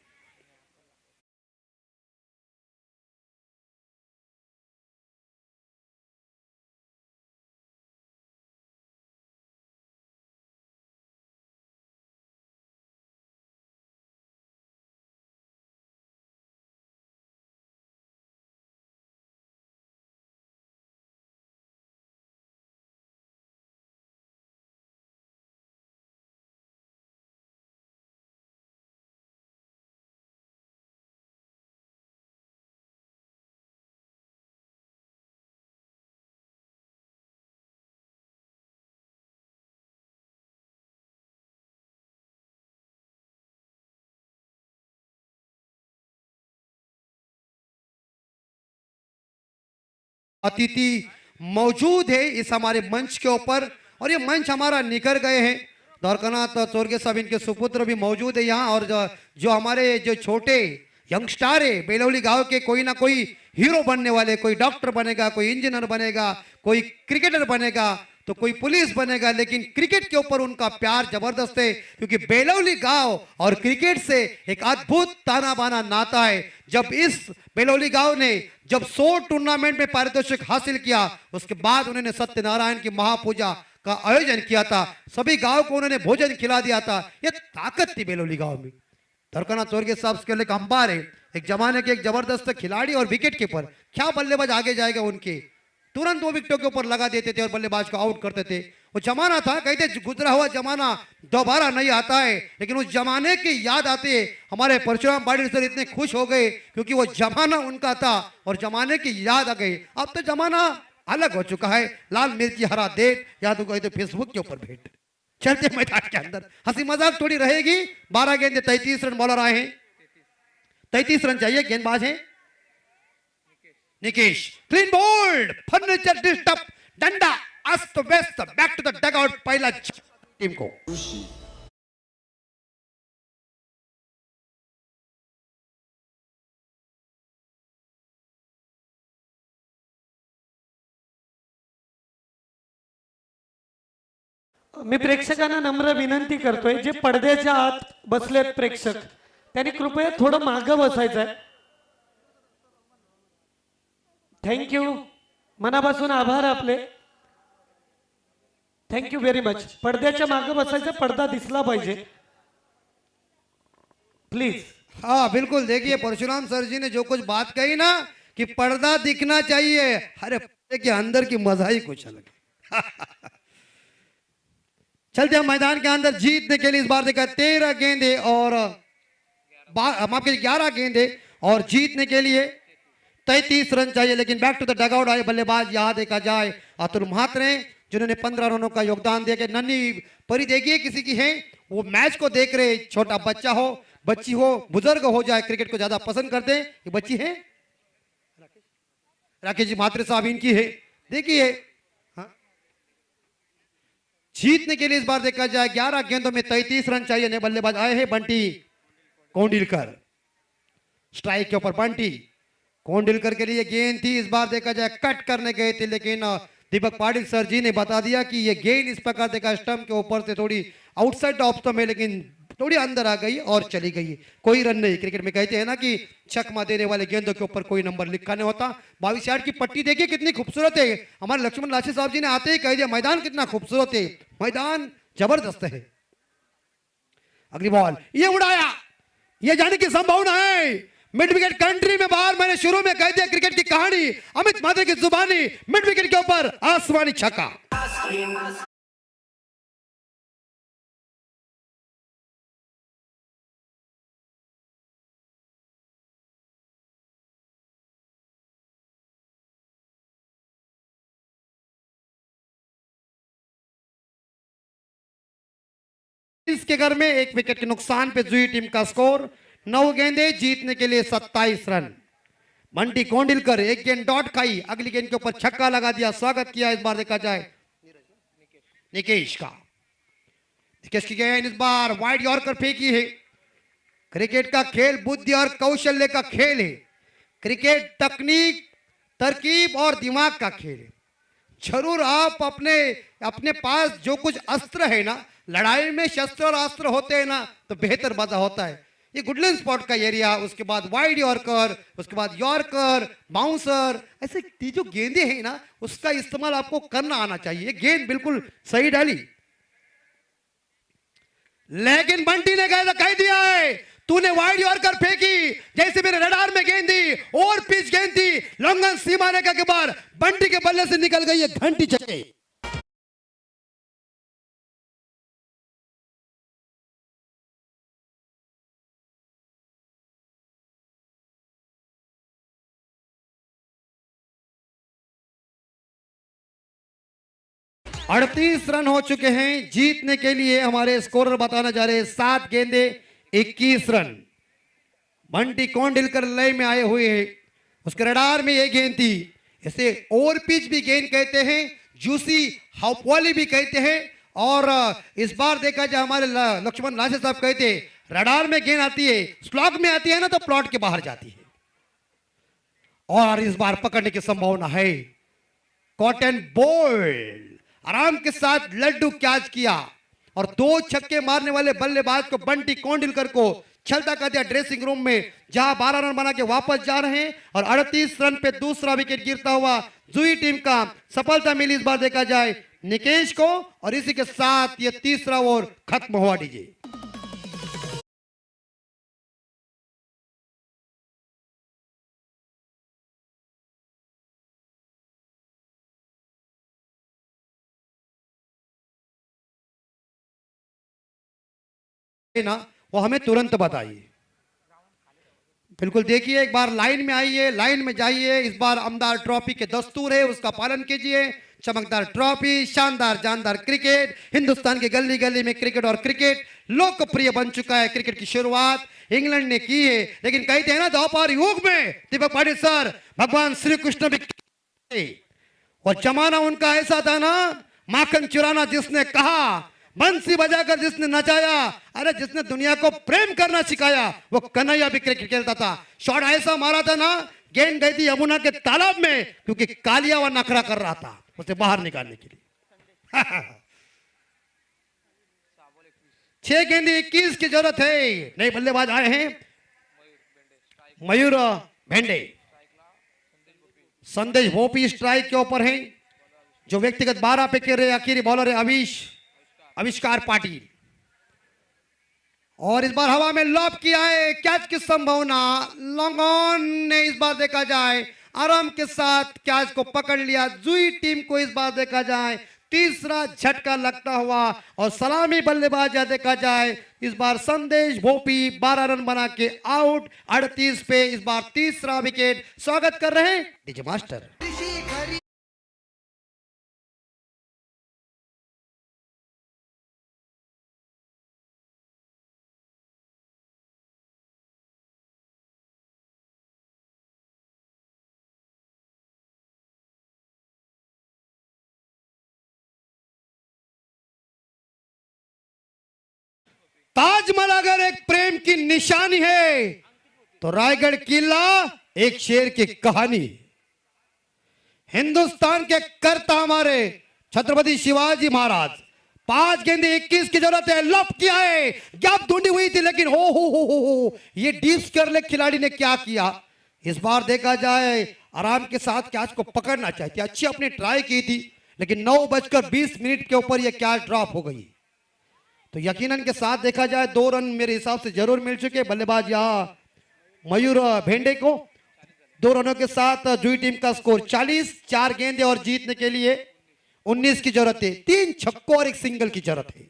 अतिथि मौजूद है इस हमारे मंच के ऊपर, और ये मंच हमारा निकर गए हैं। द्वारकानाथ चौरगे साहब इनके सुपुत्र भी मौजूद है यहाँ, और जो हमारे जो छोटे यंगस्टर है बेलौली गांव के, कोई ना कोई हीरो बनने वाले, कोई डॉक्टर बनेगा, कोई इंजीनियर बनेगा, कोई क्रिकेटर बनेगा, तो कोई पुलिस बनेगा, लेकिन क्रिकेट के ऊपर उनका प्यार जबरदस्त है। क्योंकि बेलौली गांव और क्रिकेट से एक अद्भुत ताना बाना नाता है। जब इस बेलौली गांव ने जब 100 टूर्नामेंट में पारितोषिक हासिल किया, उसके बाद उन्होंने सत्यनारायण की महापूजा का आयोजन किया था, सभी गांव को उन्होंने भोजन खिला दिया था। ये ताकत थी बेलोली गांव में। धरकना तोरगे साहब के लिए अंपायर है, एक जमाने के एक जबरदस्त खिलाड़ी और विकेट कीपर। क्या बल्लेबाज आगे जाएगा उनके, तुरंत 2 विकेटों के ऊपर लगा देते थे और बल्लेबाज को आउट करते थे। वो जमाना था, कहते गुजरा हुआ जमाना दोबारा नहीं आता है, लेकिन उस जमाने की याद आते हमारे परशुराम पाटिल सर इतने खुश हो गए क्योंकि वो जमाना उनका था और जमाने की याद आ गई। अब तो जमाना अलग हो चुका है, लाल मिर्ची हरा देख याद होगा तो फेसबुक के ऊपर भेंट। चलते मैदान के अंदर हंसी मजाक थोड़ी रहेगी। 12 गेंदे 33 रन बॉलर आए हैं, 33 रन चाहिए, गेंदबाज है Nikesh. Clean bowled, furniture disturb, डंडा अस्त व्यस्त, बैक टू द डगआउट, पहला टीम को। मी प्रेक्षकांना नम्र विनंती करतोय, जे पडद्याच्या आत बसलेत प्रेक्षक त्यांनी कृपया थोडं मागं बसायचं आहे. थँक्यू, मनापासून आभार आपले. Thank you very much. पडद्याच्या मागं बसायचं, पडदा दिसला पाहिजे प्लीज. हाँ बिल्कुल, देखिए परशुराम सर जी ने जो कुछ बात कही ना कि पर्दा दिखना चाहिए, अरे पर्दे के अंदर की मजा ही कुछ अलग है। चलते हम मैदान के अंदर। जीतने के लिए इस बार देखा 13 गेंदे और माफ कीजिए 11 गेंदे और जीतने के लिए 33 रन चाहिए, लेकिन बैक टू द डगआउट आए बल्लेबाज। यहां देखा जाए अतुल महात्रे जिन्होंने 15 रनों का योगदान दिया। कि नन्ही परी देखिए किसी की है, वो मैच को देख रहे, छोटा बच्चा हो, बच्ची हो, बुजुर्ग हो जाए, क्रिकेट को ज्यादा पसंद करते हैं। ये बच्ची है राकेश जी महात्रे साहब, इनकी है। देखिए हाँ? जीतने के लिए इस बार देखा जाए 11 गेंदों में 33 रन चाहिए। नए बल्लेबाज आए हैं बंटी कोंडिलकर। स्ट्राइक के ऊपर बंटी कोंडिलकर के लिए गेंद थी, इस बार देखा जाए कट करने गए थे, लेकिन दीपक पाटिल सर जी ने बता दिया कि ये गेंद इस प्रकार देखा स्टंप के ऊपर से थोड़ी आउटसाइड ऑफ स्टंप है, लेकिन थोड़ी अंदर आ गई और चली गई। कोई रन नहीं। क्रिकेट में कहते हैं ना कि छक्का देने वाले गेंदों के ऊपर कोई नंबर लिखा नहीं होता। 22 यार्ड की पट्टी देखिए कितनी खूबसूरत है। हमारे लक्ष्मण लाशी साहब जी ने आते ही कह दिया मैदान कितना खूबसूरत है, मैदान जबरदस्त है। अगली बॉल ये उड़ाया, ये जाने की संभावना है। मिड विकेट कंट्री में बाहर, मैंने शुरू में कह दिया क्रिकेट की कहानी अमित मात्रे की जुबानी। मिड विकेट के ऊपर आसमानी छक्का। इसके घर में 1 विकेट के नुकसान पे जुई टीम का स्कोर 9 गेंदे, जीतने के लिए 27 रन। बंटी कोंडिलकर 1 गेंद डॉट खाई, अगली गेंद के ऊपर छक्का लगा दिया, स्वागत किया। इस बार देखा जाए निकेश का। निकेश की गेंद इस बार वाइड यॉर्कर फेंकी है। क्रिकेट का खेल बुद्धि और कौशल्य का खेल है। क्रिकेट तकनीक, तरकीब और दिमाग का खेल है। जरूर आप अपने पास जो कुछ अस्त्र है ना, लड़ाई में शस्त्र और अस्त्र होते हैं ना, तो बेहतर मजा होता है। ये गुडलैंड स्पॉट का एरिया, उसके बाद वाइड यॉर्कर, उसके बाद यॉर्कर, बाउंसर, ऐसे जो गेंदे हैं ना, उसका इस्तेमाल आपको करना आना चाहिए। गेंद बिल्कुल सही डाली, लेकिन बंटी ने कह दिया है तूने वाइड यॉर्कर फेंकी जैसे मेरे रडार में गेंद दी, और पिच गेंद थी, लॉन्गन सीमा रेखा के बाहर बंटी के बल्ले से निकल गई है घंटी छक्के। अड़तीस रन हो चुके हैं। जीतने के लिए हमारे स्कोरर बताना जा रहे हैं 7 गेंदे 21 रन। बंटी कोंडिलकर लय में आए हुए हैं। उसके रडार में ये गेंद थी, इसे ओवर पिच भी गेंद कहते हैं, जूसी हाउपवाली भी कहते हैं, और इस बार देखा जाए हमारे लक्ष्मण लाशे साहब कहते हैं रडार में गेंद आती है, स्लॉग में आती है ना तो प्लॉट के बाहर जाती है, और इस बार पकड़ने की संभावना है। कॉटन बॉल आराम के साथ लड्डू कैच किया, और 2 छक्के मारने वाले बल्लेबाज को बंटी कोंडिलकर को छलता कर दिया ड्रेसिंग रूम में, जहां 12 रन बना के वापस जा रहे हैं, और 38 रन पे दूसरा विकेट गिरता हुआ जुई टीम का सफलता मिली। इस बार देखा जाए निकेश को, और इसी के साथ ये तीसरा ओवर खत्म हुआ डीजे। ना वो हमें तुरंत बताइए। बिल्कुल देखिए, एक बार लाइन में आइए, लाइन में जाइए। इस बार आमदार ट्रॉफी के दस्तूर है, उसका पालन कीजिए। चमकदार ट्रॉफी, शानदार जानदार क्रिकेट, हिंदुस्तान के गली गली में क्रिकेट, और क्रिकेट लोकप्रिय बन चुका है। क्रिकेट की शुरुआत इंग्लैंड ने की है, लेकिन कहते हैं ना द्वापर युग में दीपक पाटिल सर भगवान श्री कृष्ण भी, और जमाना उनका ऐसा था ना, माखन चुराना जिसने कहा, बंसी बजाकर जिसने नचाया, अरे जिसने दुनिया को प्रेम करना सिखाया, वो कन्हैया भी क्रिकेट खेलता था। शॉट ऐसा मारा था ना, गेंद गई थी यमुना के तालाब में, क्योंकि कालिया वह नखरा कर रहा था उसे बाहर निकालने के लिए। 6 गेंदे 21 की जरूरत है। नए बल्लेबाज आए हैं, मयूर भेंडे, संदेश भोपी स्ट्राइक के ऊपर है। जो व्यक्तिगत 12 पे खेल रहे आखिरी बॉलर है आविष्कार पाटिल, और इस बार हवा में लॉब किया है। कैच की संभावना, लॉन्ग ऑन ने इस बार देखा जाए आराम के साथ कैच को पकड़ लिया। जुई टीम को इस बार देखा जाए तीसरा झटका लगता हुआ, और सलामी बल्लेबाज देखा जाए इस बार संदेश भोपी 12 रन बना के आउट। 38 पे इस बार तीसरा विकेट। स्वागत कर रहे हैं डीजे मास्टर। ताजमहल अगर एक प्रेम की निशानी है, तो रायगढ़ किला एक शेर की कहानी। हिंदुस्तान के कर्ता हमारे छत्रपति शिवाजी महाराज। 5 गेंदे 21 की जरूरत है। लॉप किया है, गैप ढूंढी हुई थी, लेकिन हो ये डीप स्क्वायर लेग खिलाड़ी ने क्या किया। इस बार देखा जाए आराम के साथ कैच को पकड़ना चाहिए। अच्छी अपनी ट्राई की थी, लेकिन 9:20 के ऊपर यह कैच ड्रॉप हो गई। तो यकीनन के साथ देखा जाए 2 रन मेरे हिसाब से जरूर मिल चुके। बल्लेबाज यहां मयूर भेंडे को 2 रनों के साथ जुई टीम का स्कोर 40। 4 गेंदे और जीतने के लिए 19 की जरूरत है। 3 छक्कों और 1 सिंगल की जरूरत है।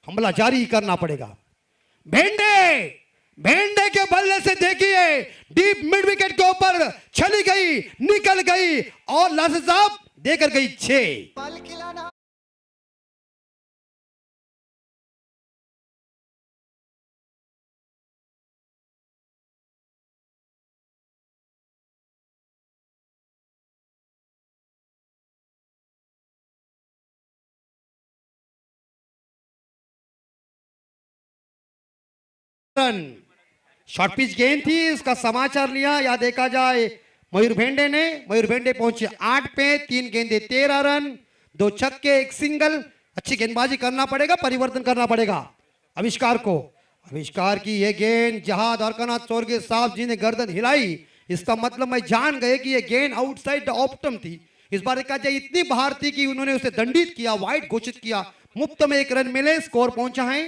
हमला जारी करना पड़ेगा। भेंडे के बल्ले से देखिए डीप मिड विकेट के ऊपर चली गई, निकल गई, और लासे साहब देकर गई 6। शॉर्ट पिच गेंद थी, इसका समाचार लिया। या देखा जाए मयूर भेंडे पहुंचे 8 पे। 3 गेंदे 13 रन, 2 छक्के 1 सिंगल। अच्छी गेंदबाजी करना पड़ेगा, परिवर्तन करना पड़ेगा आविष्कार को। आविष्कार की यह गेंद जहां द्वारकानाथ स्वर्गीय साहब जी ने गर्दन हिलाई, इसका मतलब मैं जान गए कि यह गेंद आउटसाइड द ऑप्टम थी। इस बार देखा जाए इतनी बाहर थी कि उन्होंने उसे दंडित किया, वाइड घोषित किया। मुफ्त में 1 रन मिले। स्कोर पहुंचा है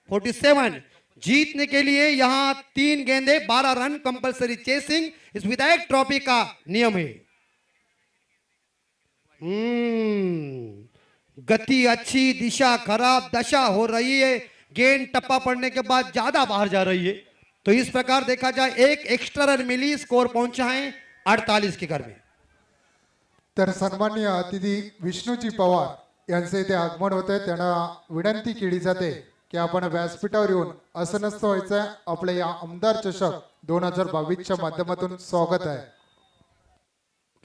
47। जीतने के लिए यहां 3 गेंदे 12 रन, कंपलसरी चेसिंग इस विधायक ट्रॉफी का नियम है। गति अच्छी, दिशा खराब, दशा हो रही है। गेंद टप्पा पड़ने के बाद ज्यादा बाहर जा रही है। तो इस प्रकार देखा जाए 1 एक्स्ट्रा रन मिली। स्कोर पहुंचा है 48 के घर में। तर सन्माननीय अतिथी विष्णूजी पवार यांचे इथे आगमन होते, त्यांना विनंती केली जाते की आपण व्यासपीठावर येऊन आसनस्थ व्हायचं। आपले या आमदार चषक 2022च्या माध्यमातून स्वागत आहे।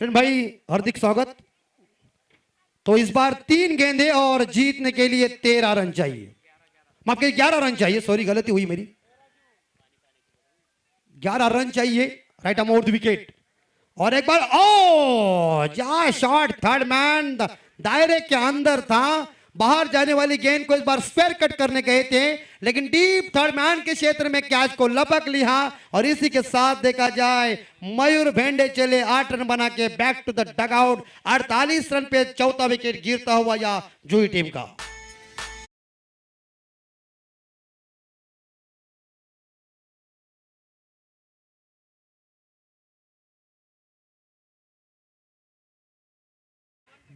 किरण भाई हार्दिक स्वागत। तो इस बार 3 गेंदे और जीतने के लिए 13 रन चाहिए। माफ कीजिए 11 रन चाहिए, सॉरी गलती हुई मेरी। 11 रन चाहिए। Right amount the wicket. और एक बार जा शॉट थर्ड मैन दायरे के अंदर था। बाहर जाने वाली गेंद को इस बार स्क्वायर कट करने गए थे, लेकिन डीप थर्ड मैन के क्षेत्र में कैच को लपक लिया और इसी के साथ देखा जाए मयूर भेंडे चले 8 रन बना के back to the dugout. 48 run पे चौथा विकेट गिरता हुआ या जुई टीम का।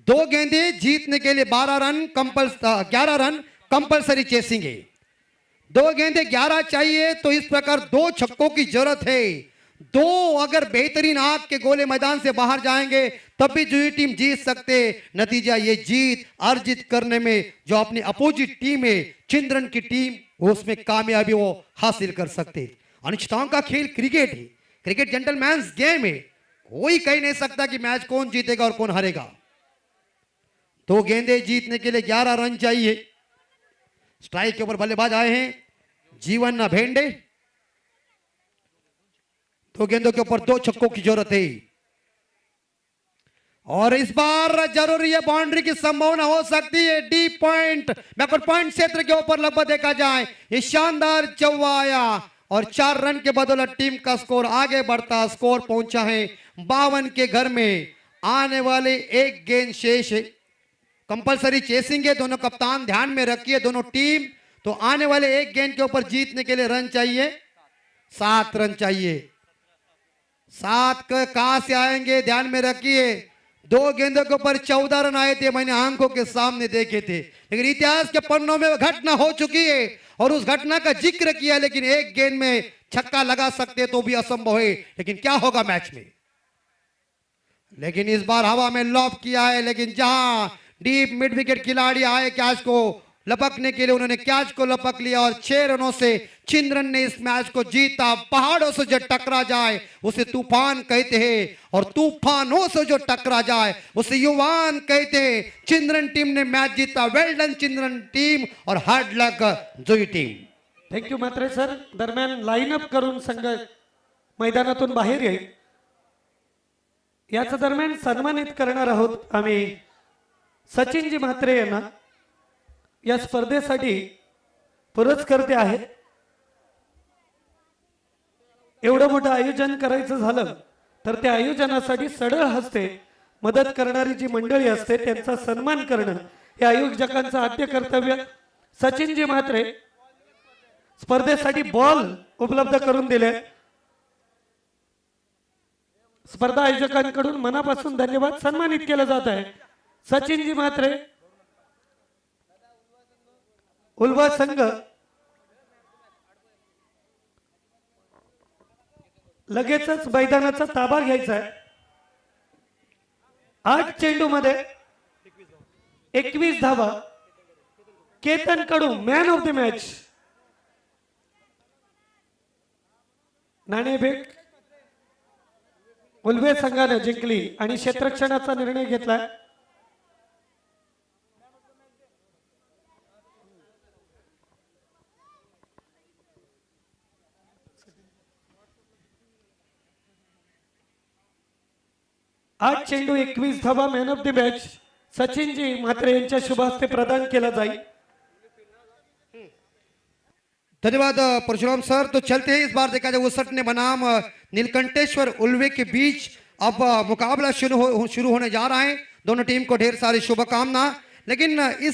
दो गेंदे जीतने के लिए 11 रन 11 रन कंपलसरी चेसिंग है। दो गेंदे 11 चाहिए तो इस प्रकार 2 छक्कों की जरूरत है। 2 अगर बेहतरीन आग के गोले मैदान से बाहर जाएंगे तब भी जुई टीम जीत सकते। नतीजा ये जीत अर्जित करने में जो अपनी अपोजिट टीम है चिंद्रन की टीम उसमें कामयाबी वो हासिल कर सकते। अनिश्चितताओं का खेल क्रिकेट है, क्रिकेट जेंटलमैन्स गेम है, कोई कह नहीं सकता कि मैच कौन जीतेगा और कौन हारेगा। 2 गेंदे जीतने के लिए 11 रन चाहिए। स्ट्राइक के ऊपर बल्लेबाज आए हैं जीवन भेंडे। 2 गेंदों के ऊपर 2 छक्कों की जरूरत है और इस बार जरूरी है बाउंड्री की संभावना हो सकती है। डीप पॉइंट बैकवर्ड पॉइंट क्षेत्र के ऊपर लगभग देखा जाए ये शानदार चौवा आया और 4 रन के बदौलत टीम का स्कोर आगे बढ़ता स्कोर पहुंचा है 52 के घर में। आने वाले 1 गेंद शेष है, कंपलसरी चेसिंग है, दोनों कप्तान ध्यान में रखिए दोनों टीम। तो आने वाले 1 गेंद के ऊपर जीतने के लिए रन चाहिए 7 रन चाहिए। 7 कहां से आएंगे ध्यान में रखिए। 2 गेंदों के ऊपर 14 रन आए थे, मैंने आंखों के सामने देखे थे, लेकिन इतिहास के पन्नों में घटना हो चुकी है और उस घटना का जिक्र किया, लेकिन 1 गेंद में छक्का लगा सकते तो भी असंभव है। लेकिन क्या होगा मैच में, लेकिन इस बार हवा में लॉब किया है, लेकिन जहां डीप मिड विकेट खिलाड़ी आए कैच को लपकने के लिए उन्होंने कैच को लपक लिया और 6 रनों से चिंद्रन ने इस मैच को जीता। पहाड़ों से जो टकरा जाए उसे तूफान कहते हैं और तूफानों से जो टकरा जाए उसे युवान कहते हैं। चिंद्रन टीम ने मैच जीता। वेल डन चिंद्रन टीम और हार्ड लक जुई टीम। Thank you Mhatre sir. दरम्यान लाईनअप करून संघ मैदानातून बाहेर येईल. याच दरम्यान सन्मानित करणार आहोत आम्ही सचिनजी म्हात्रे यांना. या स्पर्धेसाठी पुरस्कर्ते आहेत. एवढं मोठं आयोजन करायचं झालं तर त्या आयोजनासाठी सडळ हस्ते मदत करणारी जी मंडळी असते त्यांचा सन्मान करणं हे आयोजकांचं आद्य कर्तव्य. सचिनजी म्हात्रे स्पर्धेसाठी बॉल उपलब्ध करून दिले. स्पर्धा आयोजकांकडून मनापासून धन्यवाद. सन्मानित केलं जात आहे सचिनजी म्हात्रे. उल्वा संघ लगेचच मैदानाचा ताबा घ्यायचा आहे. 8 चेंडू मध्ये 21 धावा. केतन कडू मॅन ऑफ द मॅच. नाणेफेक उल्वे संघाने जिंकली आणि क्षेत्ररक्षणाचा निर्णय घेतला. आठ चेंडू 21 धावा. मॅन ऑफ द मॅच सचिनजी म्हात्रे यांच्या शुभ हस्ते प्रदान केला जाईल. धन्यवाद परशुराम सर. तो चलते हैं इस बार देखा जाए 59 बनाम नीलकंठेश्वर उल्वे के बीच अब मुकाबला शुरू होने जा रहा है. दोनों टीम को ढेर सारी शुभकामना. लेकिन इस